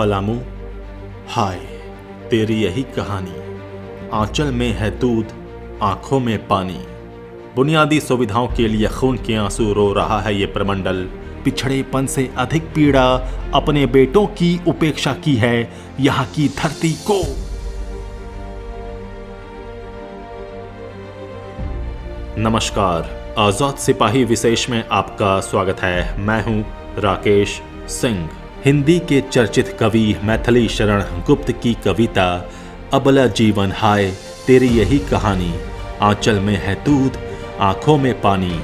पलामू, हाय तेरी यही कहानी। आंचल में है दूध, आंखों में पानी। बुनियादी सुविधाओं के लिए खून के आंसू रो रहा है ये प्रमंडल। पिछड़ेपन से अधिक पीड़ा अपने बेटों की उपेक्षा की है यहाँ की धरती को। नमस्कार, आजाद सिपाही विशेष में आपका स्वागत है। मैं हूं राकेश सिंह। हिंदी के चर्चित कवि मैथिली शरण गुप्त की कविता अबला जीवन हाय तेरी यही कहानी, आंचल में है दूध आंखों में पानी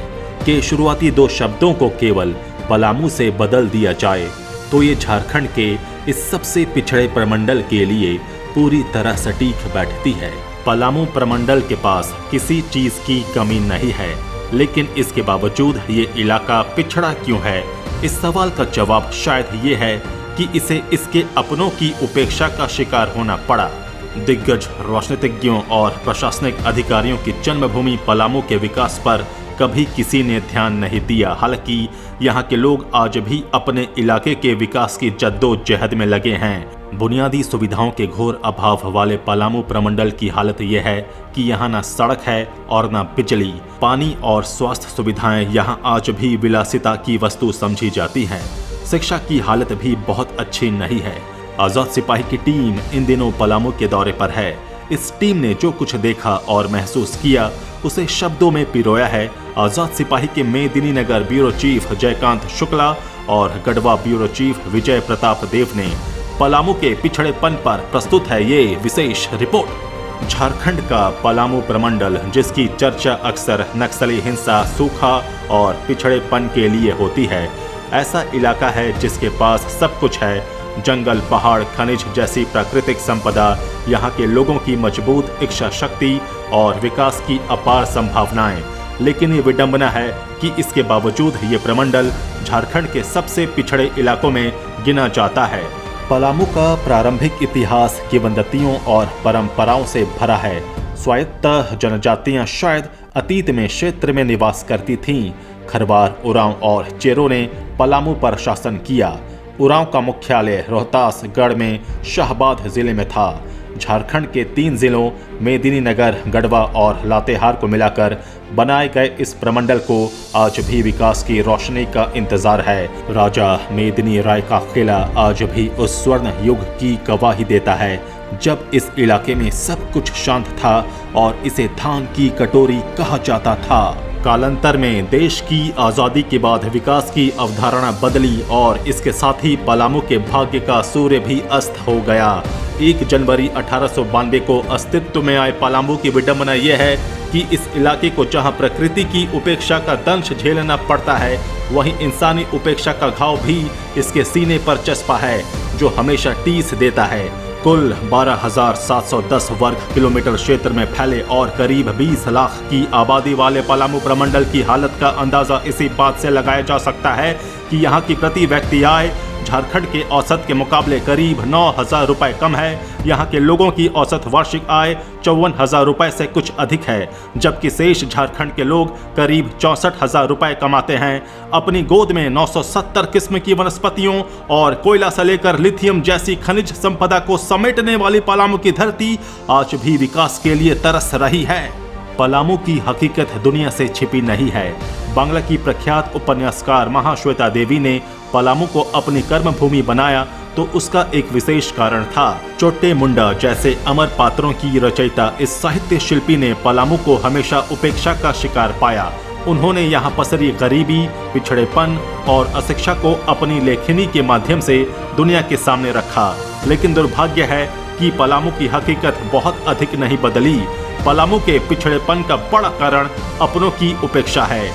के शुरुआती दो शब्दों को केवल पलामू से बदल दिया जाए तो ये झारखंड के इस सबसे पिछड़े प्रमंडल के लिए पूरी तरह सटीक बैठती है। पलामू प्रमंडल के पास किसी चीज की कमी नहीं है, लेकिन इसके बावजूद ये इलाका पिछड़ा क्यों है? इस सवाल का जवाब शायद ये है कि इसे इसके अपनों की उपेक्षा का शिकार होना पड़ा। दिग्गज राजनीतिज्ञों और प्रशासनिक अधिकारियों की जन्मभूमि पलामू के विकास पर कभी किसी ने ध्यान नहीं दिया। हालांकि यहाँ के लोग आज भी अपने इलाके के विकास की जद्दोजहद में लगे हैं। बुनियादी सुविधाओं के घोर अभाव वाले पलामू प्रमंडल की हालत यह है कि यहाँ न सड़क है और न बिजली, पानी और स्वास्थ्य सुविधाएं यहाँ आज भी विलासिता की वस्तु समझी जाती हैं। शिक्षा की हालत भी बहुत अच्छी नहीं है। आजाद सिपाही की टीम इन दिनों पलामू के दौरे पर है। इस टीम ने जो कुछ देखा और महसूस किया उसे शब्दों में पिरोया है आजाद सिपाही के मेदिनीनगर ब्यूरो चीफ जयकांत शुक्ला और गढ़वा ब्यूरो चीफ विजय प्रताप देव ने। पलामू के पिछड़ेपन पर प्रस्तुत है ये विशेष रिपोर्ट। झारखंड का पलामू प्रमंडल, जिसकी चर्चा अक्सर नक्सली हिंसा, सूखा और पिछड़ेपन के लिए होती है, ऐसा इलाका है जिसके पास सब कुछ है। जंगल, पहाड़, खनिज जैसी प्राकृतिक संपदा, यहाँ के लोगों की मजबूत इच्छा शक्ति और विकास की अपार संभावनाएं। लेकिन ये विडंबना है कि इसके बावजूद ये प्रमंडल झारखंड के सबसे पिछड़े इलाकों में गिना जाता है। पलामू का प्रारंभिक इतिहास किंवदंतियों और परंपराओं से भरा है। स्वायत्त जनजातियां शायद अतीत में क्षेत्र में निवास करती थीं। खरवार, उरांव और चेरो ने पलामू पर शासन किया। उरांव का मुख्यालय रोहतासगढ़ में शाहबाद जिले में था। झारखंड के 3 जिलों मेदिनीनगर, गढ़वा और लातेहार को मिलाकर बनाए गए इस प्रमंडल को आज भी विकास की रोशनी का इंतजार है। राजा मेदिनी राय का किला आज भी उस स्वर्ण युग की गवाही देता है जब इस इलाके में सब कुछ शांत था और इसे धान की कटोरी कहा जाता था। कालांतर में देश की आजादी के बाद विकास की अवधारणा बदली और इसके साथ ही पलामू के भाग्य का सूर्य भी अस्त हो गया। 1 जनवरी 1892 को अस्तित्व में आए पलामू की विडंबना यह है कि इस इलाके को जहां प्रकृति की उपेक्षा का दंश झेलना पड़ता है, वहीं इंसानी उपेक्षा का घाव भी इसके सीने पर चस्पा है जो हमेशा टीस देता है। कुल 12,710 वर्ग किलोमीटर क्षेत्र में फैले और करीब 20 लाख की आबादी वाले पलामू प्रमंडल की हालत का अंदाजा इसी बात से लगाया जा सकता है कि यहाँ की प्रति व्यक्ति आय झारखंड के औसत के मुकाबले करीब 9,000 रुपए कम है। यहाँ के लोगों की औसत वार्षिक आय 54,000 रुपए से कुछ अधिक है, जबकि शेष झारखंड के लोग करीब 64,000 रुपए कमाते हैं। अपनी गोद में 970 किस्म की वनस्पतियों और कोयला से लेकर लिथियम जैसी खनिज संपदा को समेटने वाली पलामू की धरती आज भी विकास के लिए तरस रही है। पलामू की हकीकत दुनिया से छिपी नहीं है। बांग्ला की प्रख्यात उपन्यासकार महाश्वेता देवी ने पलामू को अपनी कर्मभूमि बनाया तो उसका एक विशेष कारण था। चोट्टे मुंडा जैसे अमर पात्रों की रचयिता इस साहित्य शिल्पी ने पलामू को हमेशा उपेक्षा का शिकार पाया। उन्होंने यहाँ पसरी गरीबी, पिछड़ेपन और अशिक्षा को अपनी लेखनी के माध्यम से दुनिया के सामने रखा। लेकिन दुर्भाग्य है कि पलामू की हकीकत बहुत अधिक नहीं बदली। पलामू के पिछड़ेपन का बड़ा कारण अपनों की उपेक्षा है।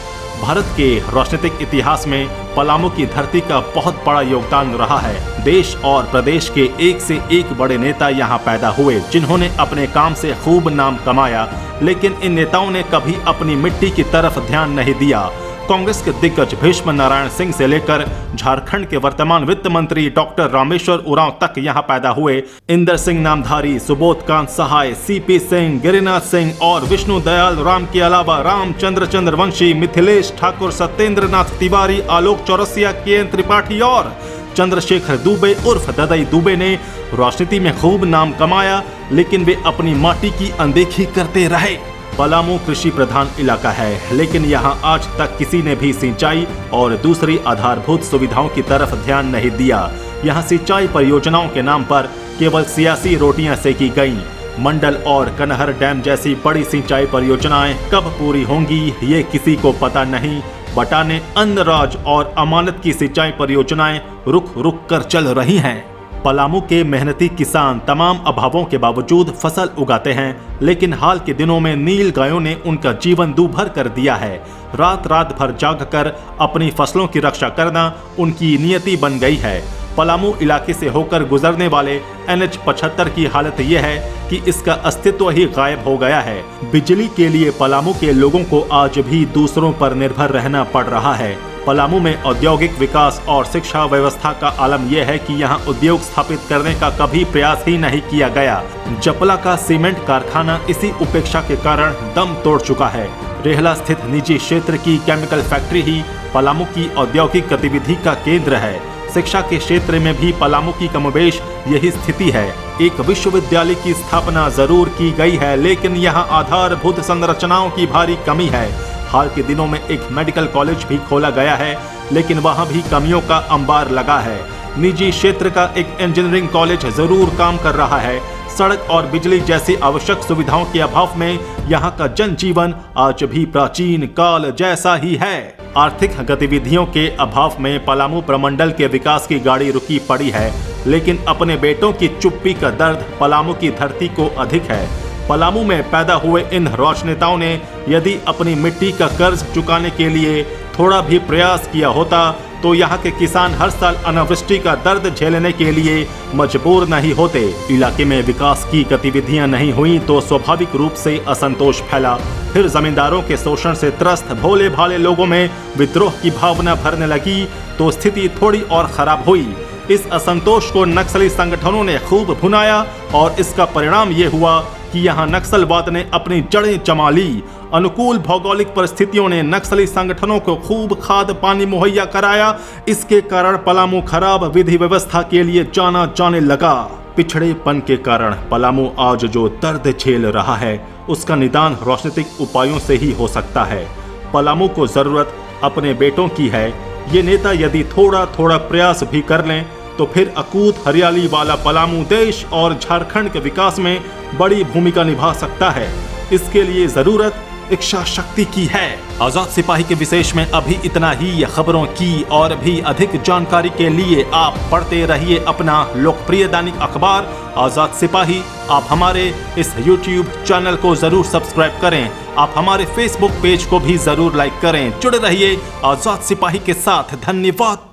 भारत के राजनीतिक इतिहास में पलामू की धरती का बहुत बड़ा योगदान रहा है। देश और प्रदेश के एक से एक बड़े नेता यहाँ पैदा हुए जिन्होंने अपने काम से खूब नाम कमाया, लेकिन इन नेताओं ने कभी अपनी मिट्टी की तरफ ध्यान नहीं दिया। कांग्रेस के दिग्गज भीष्म नारायण सिंह से लेकर झारखंड के वर्तमान वित्त मंत्री डॉक्टर रामेश्वर उरांव तक यहाँ पैदा हुए। इंदर सिंह नामधारी, सुबोध कांत सहाय, सीपी सिंह, गिरिनाथ सिंह और विष्णु दयाल राम के अलावा रामचंद्र चंद्रवंशी, मिथिलेश ठाकुर, सत्येंद्र नाथ तिवारी, आलोक चौरसिया, के एन त्रिपाठी और चंद्रशेखर दुबे उर्फ ददई दुबे ने राजनीति में खूब नाम कमाया, लेकिन वे अपनी माटी की अनदेखी करते रहे। पलामू कृषि प्रधान इलाका है, लेकिन यहाँ आज तक किसी ने भी सिंचाई और दूसरी आधारभूत सुविधाओं की तरफ ध्यान नहीं दिया। यहाँ सिंचाई परियोजनाओं के नाम पर केवल सियासी रोटियां सेकी गईं। मंडल और कनहर डैम जैसी बड़ी सिंचाई परियोजनाएं कब पूरी होंगी ये किसी को पता नहीं। बटाने, अन्नराज और अमानत की सिंचाई परियोजनाएं रुक रुक कर चल रही हैं। पलामू के मेहनती किसान तमाम अभावों के बावजूद फसल उगाते हैं, लेकिन हाल के दिनों में नील गायों ने उनका जीवन दूभर कर दिया है। रात रात भर जागकर अपनी फसलों की रक्षा करना उनकी नियति बन गई है। पलामू इलाके से होकर गुजरने वाले NH 75 की हालत यह है कि इसका अस्तित्व ही गायब हो गया है। बिजली के लिए पलामू के लोगों को आज भी दूसरों पर निर्भर रहना पड़ रहा है। पलामू में औद्योगिक विकास और शिक्षा व्यवस्था का आलम यह है कि यहाँ उद्योग स्थापित करने का कभी प्रयास ही नहीं किया गया। जपला का सीमेंट कारखाना इसी उपेक्षा के कारण दम तोड़ चुका है। रेहला स्थित निजी क्षेत्र की केमिकल फैक्ट्री ही पलामू की औद्योगिक गतिविधि का केंद्र है। शिक्षा के क्षेत्र में भी पलामू की कमोबेश यही स्थिति है। एक विश्वविद्यालय की स्थापना जरूर की गई है, लेकिन यहाँ आधारभूत संरचनाओं की भारी कमी है। हाल के दिनों में एक मेडिकल कॉलेज भी खोला गया है, लेकिन वहाँ भी कमियों का अंबार लगा है। निजी क्षेत्र का एक इंजीनियरिंग कॉलेज जरूर काम कर रहा है। सड़क और बिजली जैसी आवश्यक सुविधाओं के अभाव में यहाँ का जनजीवन आज भी प्राचीन काल जैसा ही है। आर्थिक गतिविधियों के अभाव में पलामू प्रमंडल के विकास की गाड़ी रुकी पड़ी है, लेकिन अपने बेटों की चुप्पी का दर्द पलामू की धरती को अधिक है। पलामू में पैदा हुए इन राजनेताओं ने यदि अपनी मिट्टी का कर्ज चुकाने के लिए थोड़ा भी प्रयास किया होता तो यहाँ के किसान हर साल अनावृष्टि का दर्द झेलने के लिए मजबूर नहीं होते। इलाके में विकास की गतिविधियां नहीं हुई तो स्वाभाविक रूप से असंतोष फैला। फिर जमींदारों के शोषण से त्रस्त भोले भाले लोगों में विद्रोह की भावना भरने लगी तो स्थिति थोड़ी और खराब हुई। इस असंतोष को नक्सली संगठनों ने खूब भुनाया और इसका परिणाम ये हुआ कि यहाँ नक्सलवाद ने अपनी जड़ें जमा ली। अनुकूल भौगोलिक परिस्थितियों ने नक्सली संगठनों को खूब खाद पानी मुहैया कराया। इसके कारण पलामू खराब विधि व्यवस्था के लिए जाना जाने लगा। पिछड़ेपन के कारण पलामू आज जो दर्द झेल रहा है उसका निदान राजनीतिक उपायों से ही हो सकता है। पलामू को जरूरत अपने बेटों की है। ये नेता यदि थोड़ा थोड़ा प्रयास भी कर लें तो फिर अकूत हरियाली वाला पलामू देश और झारखंड के विकास में बड़ी भूमिका निभा सकता है। इसके लिए जरूरत इच्छा शक्ति की है। आजाद सिपाही के विशेष में अभी इतना ही। खबरों की और भी अधिक जानकारी के लिए आप पढ़ते रहिए अपना लोकप्रिय दैनिक अखबार आजाद सिपाही। आप हमारे इस YouTube चैनल को जरूर सब्सक्राइब करें। आप हमारे Facebook पेज को भी जरूर लाइक करें। जुड़े रहिए आजाद सिपाही के साथ। धन्यवाद।